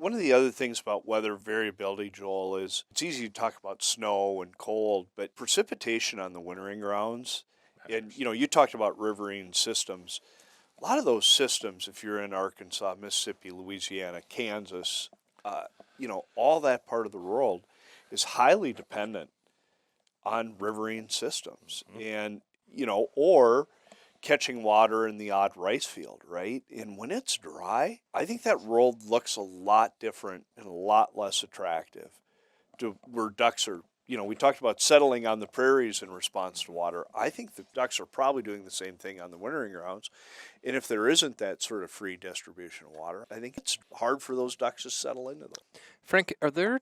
One of the other things about weather variability, Joel, is it's easy to talk about snow and cold, but precipitation on the wintering grounds, and you talked about riverine systems. A lot of those systems, if you're in Arkansas, Mississippi, Louisiana, Kansas, all that part of the world is highly dependent on riverine systems. And, or catching water in the odd rice field, right? And when it's dry, I think that world looks a lot different and a lot less attractive to where ducks are. We talked about settling on the prairies in response to water. I think the ducks are probably doing the same thing on the wintering grounds. And if there isn't that sort of free distribution of water, I think it's hard for those ducks to settle into them. Frank, are there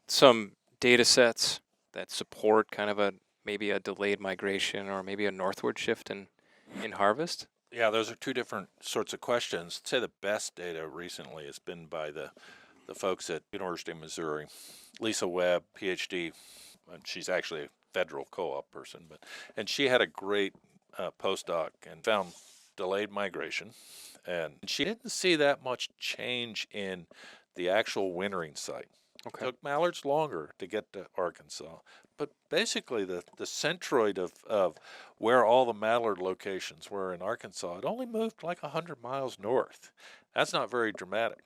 some data sets that support kind of maybe a delayed migration or maybe a northward shift in harvest? Yeah, those are two different sorts of questions. I'd say the best data recently has been by the folks at University of Missouri. Lisa Webb, PhD, and she's actually a federal co-op person, and she had a great postdoc and found delayed migration, and she didn't see that much change in the actual wintering site. Okay. It took mallards longer to get to Arkansas, but basically the centroid of where all the mallard locations were in Arkansas, it only moved like 100 miles north. That's not very dramatic.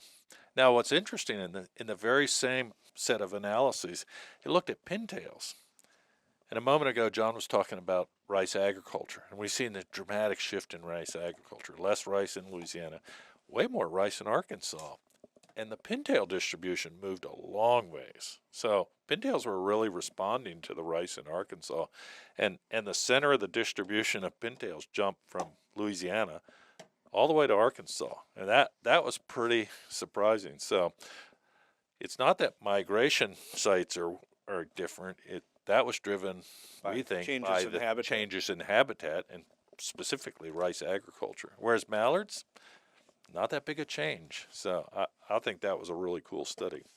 Now, what's interesting in the very same set of analyses, it looked at pintails. And a moment ago, John was talking about rice agriculture, and we've seen the dramatic shift in rice agriculture. Less rice in Louisiana, way more rice in Arkansas. And the pintail distribution moved a long ways. So pintails were really responding to the rice in Arkansas. And the center of the distribution of pintails jumped from Louisiana all the way to Arkansas. And that was pretty surprising. So it's not that migration sites are different. That was driven, we think, by the changes in habitat and specifically rice agriculture. Whereas mallards, not that big a change. So I think that was a really cool study.